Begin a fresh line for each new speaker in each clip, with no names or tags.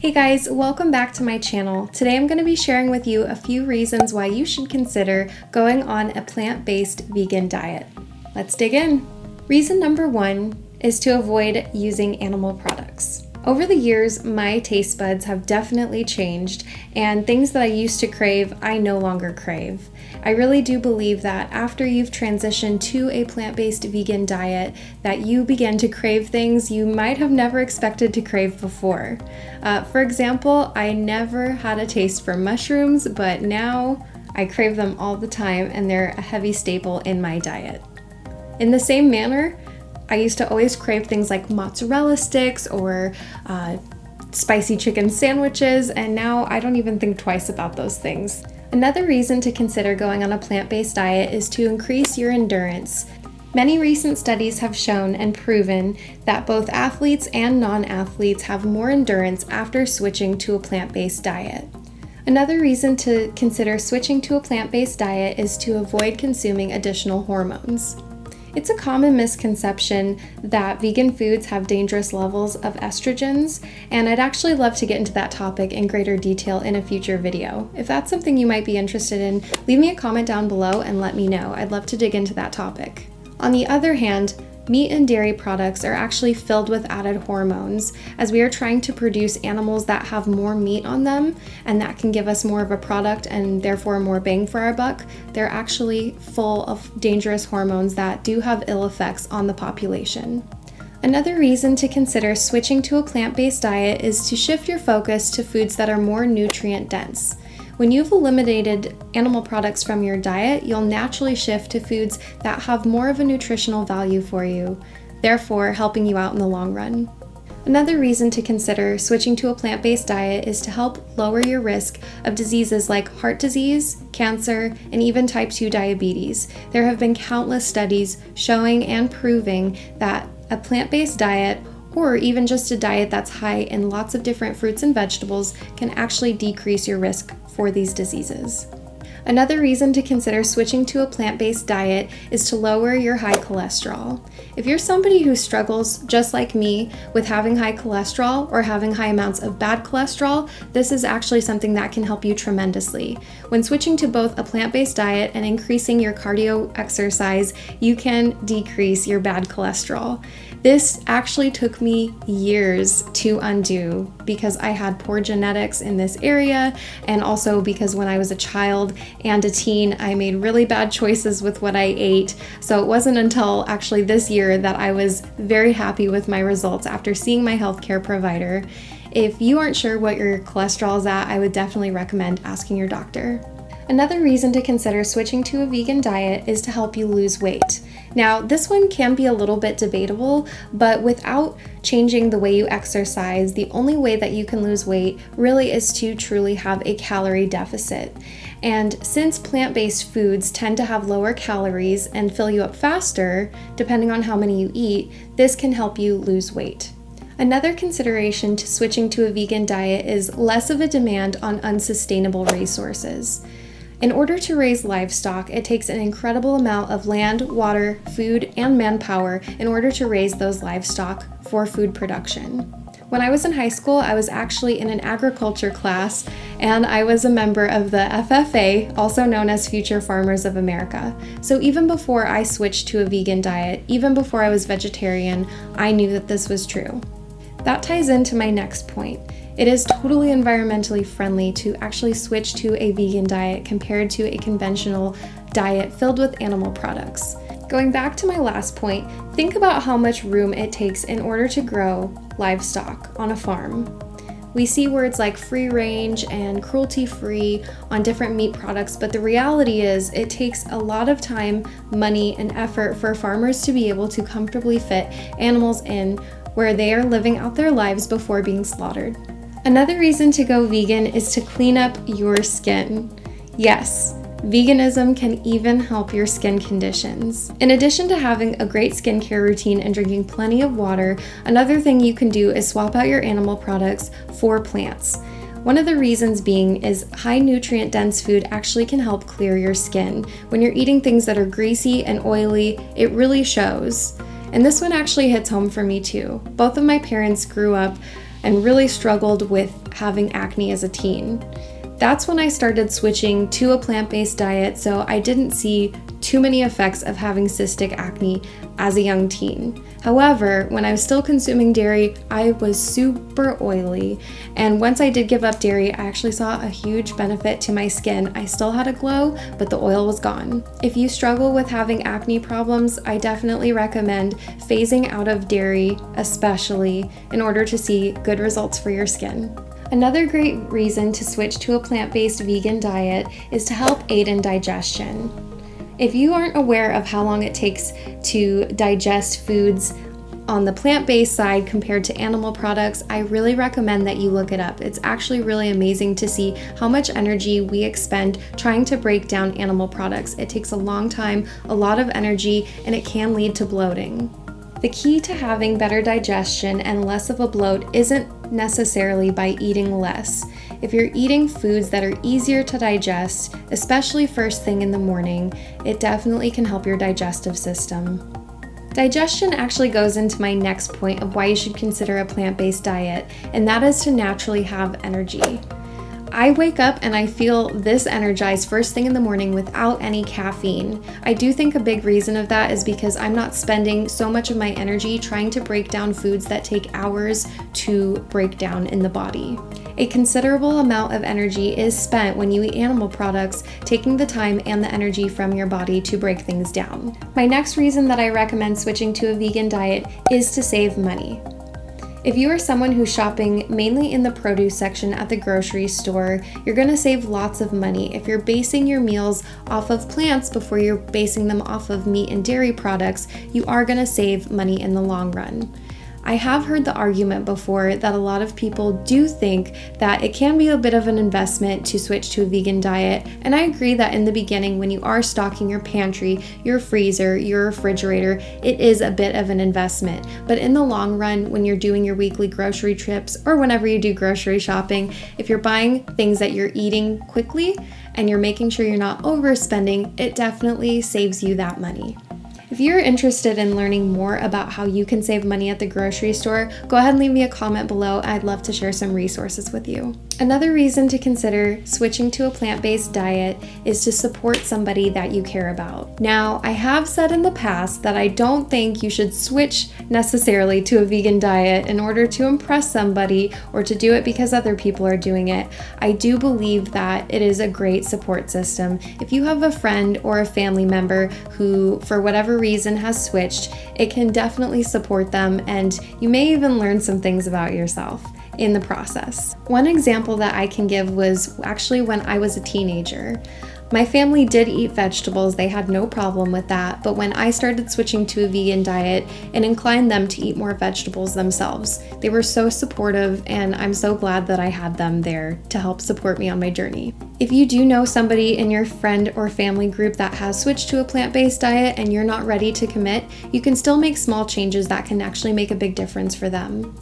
Hey guys, welcome back to my channel. Today I'm going to be sharing with you a few reasons why you should consider going on a plant-based vegan diet. Let's dig in. Reason number one is to avoid using animal products. Over the years, my taste buds have definitely changed, and things that I used to crave, I no longer crave. I really do believe that after you've transitioned to a plant-based vegan diet, that you begin to crave things you might have never expected to crave before. For example, I never had a taste for mushrooms, but now I crave them all the time, and they're a heavy staple in my diet. In the same manner, I used to always crave things like mozzarella sticks or spicy chicken sandwiches, and now I don't even think twice about those things. Another reason to consider going on a plant-based diet is to increase your endurance. Many recent studies have shown and proven that both athletes and non-athletes have more endurance after switching to a plant-based diet. Another reason to consider switching to a plant-based diet is to avoid consuming additional hormones. It's a common misconception that vegan foods have dangerous levels of estrogens, and I'd actually love to get into that topic in greater detail in a future video. If that's something you might be interested in, leave me a comment down below and let me know. I'd love to dig into that topic. On the other hand, meat and dairy products are actually filled with added hormones, as we are trying to produce animals that have more meat on them, and that can give us more of a product and therefore more bang for our buck. They're actually full of dangerous hormones that do have ill effects on the population. Another reason to consider switching to a plant-based diet is to shift your focus to foods that are more nutrient dense. When you've eliminated animal products from your diet, you'll naturally shift to foods that have more of a nutritional value for you, therefore helping you out in the long run. Another reason to consider switching to a plant-based diet is to help lower your risk of diseases like heart disease, cancer, and even type 2 diabetes. There have been countless studies showing and proving that a plant-based diet, or even just a diet that's high in lots of different fruits and vegetables, can actually decrease your risk for these diseases. Another reason to consider switching to a plant-based diet is to lower your high cholesterol. If you're somebody who struggles, just like me, with having high cholesterol or having high amounts of bad cholesterol, this is actually something that can help you tremendously. When switching to both a plant-based diet and increasing your cardio exercise, you can decrease your bad cholesterol. This actually took me years to undo because I had poor genetics in this area, and also because when I was a child and a teen, I made really bad choices with what I ate. So it wasn't until actually this year that I was very happy with my results after seeing my healthcare provider. If you aren't sure what your cholesterol is at, I would definitely recommend asking your doctor. Another reason to consider switching to a vegan diet is to help you lose weight. Now, this one can be a little bit debatable, but without changing the way you exercise, the only way that you can lose weight really is to truly have a calorie deficit. And since plant-based foods tend to have lower calories and fill you up faster, depending on how many you eat, this can help you lose weight. Another consideration to switching to a vegan diet is less of a demand on unsustainable resources. In order to raise livestock, it takes an incredible amount of land, water, food, and manpower in order to raise those livestock for food production. When I was in high school, I was actually in an agriculture class, and I was a member of the FFA, also known as Future Farmers of America. So even before I switched to a vegan diet, even before I was vegetarian, I knew that this was true. That ties into my next point. It is totally environmentally friendly to actually switch to a vegan diet compared to a conventional diet filled with animal products. Going back to my last point, think about how much room it takes in order to grow livestock on a farm. We see words like free range and cruelty-free on different meat products, but the reality is it takes a lot of time, money, and effort for farmers to be able to comfortably fit animals in where they are living out their lives before being slaughtered. Another reason to go vegan is to clean up your skin. Yes, veganism can even help your skin conditions. In addition to having a great skincare routine and drinking plenty of water, another thing you can do is swap out your animal products for plants. One of the reasons being is high nutrient dense food actually can help clear your skin. When you're eating things that are greasy and oily, it really shows. And this one actually hits home for me too. Both of my parents grew up and really struggled with having acne as a teen. That's when I started switching to a plant-based diet, so I didn't see too many effects of having cystic acne as a young teen. However, when I was still consuming dairy, I was super oily, and once I did give up dairy, I actually saw a huge benefit to my skin. I still had a glow, but the oil was gone. If you struggle with having acne problems, I definitely recommend phasing out of dairy, especially in order to see good results for your skin. Another great reason to switch to a plant-based vegan diet is to help aid in digestion. If you aren't aware of how long it takes to digest foods on the plant-based side compared to animal products, I really recommend that you look it up. It's actually really amazing to see how much energy we expend trying to break down animal products. It takes a long time, a lot of energy, and it can lead to bloating. The key to having better digestion and less of a bloat isn't necessarily by eating less. If you're eating foods that are easier to digest, especially first thing in the morning, it definitely can help your digestive system. Digestion actually goes into my next point of why you should consider a plant-based diet, and that is to naturally have energy. I wake up and I feel this energized first thing in the morning without any caffeine. I do think a big reason of that is because I'm not spending so much of my energy trying to break down foods that take hours to break down in the body. A considerable amount of energy is spent when you eat animal products, taking the time and the energy from your body to break things down. My next reason that I recommend switching to a vegan diet is to save money. If you are someone who's shopping mainly in the produce section at the grocery store, you're going to save lots of money. If you're basing your meals off of plants before you're basing them off of meat and dairy products, you are going to save money in the long run. I have heard the argument before that a lot of people do think that it can be a bit of an investment to switch to a vegan diet, and I agree that in the beginning when you are stocking your pantry, your freezer, your refrigerator, it is a bit of an investment. But in the long run, when you're doing your weekly grocery trips or whenever you do grocery shopping, if you're buying things that you're eating quickly and you're making sure you're not overspending, it definitely saves you that money. If you're interested in learning more about how you can save money at the grocery store, go ahead and leave me a comment below. I'd love to share some resources with you. Another reason to consider switching to a plant-based diet is to support somebody that you care about. Now, I have said in the past that I don't think you should switch necessarily to a vegan diet in order to impress somebody or to do it because other people are doing it. I do believe that it is a great support system. If you have a friend or a family member who, for whatever reason, has switched, it can definitely support them, and you may even learn some things about yourself in the process. One example that I can give was actually when I was a teenager. My family did eat vegetables, they had no problem with that, but when I started switching to a vegan diet, it inclined them to eat more vegetables themselves. They were so supportive, and I'm so glad that I had them there to help support me on my journey. If you do know somebody in your friend or family group that has switched to a plant-based diet and you're not ready to commit, you can still make small changes that can actually make a big difference for them.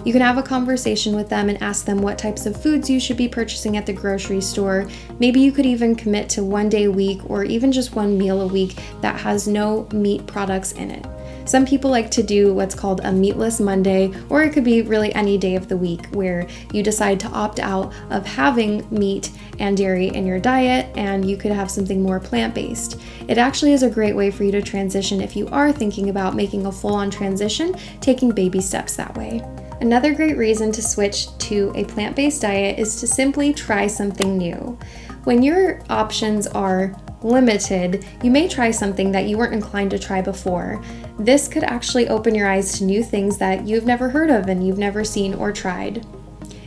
You can have a conversation with them and ask them what types of foods you should be purchasing at the grocery store. Maybe you could even commit to one day a week or even just one meal a week that has no meat products in it. Some people like to do what's called a meatless Monday, or it could be really any day of the week where you decide to opt out of having meat and dairy in your diet and you could have something more plant-based. It actually is a great way for you to transition if you are thinking about making a full-on transition, taking baby steps that way. Another great reason to switch to a plant-based diet is to simply try something new. When your options are limited, you may try something that you weren't inclined to try before. This could actually open your eyes to new things that you've never heard of and you've never seen or tried.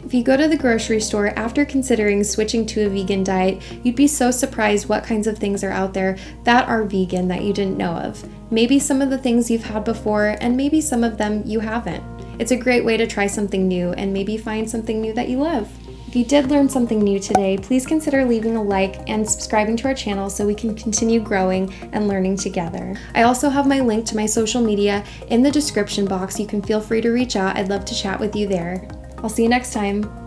If you go to the grocery store after considering switching to a vegan diet, you'd be so surprised what kinds of things are out there that are vegan that you didn't know of. Maybe some of the things you've had before, and maybe some of them you haven't. It's a great way to try something new and maybe find something new that you love. If you did learn something new today, please consider leaving a like and subscribing to our channel so we can continue growing and learning together. I also have my link to my social media in the description box. You can feel free to reach out. I'd love to chat with you there. I'll see you next time.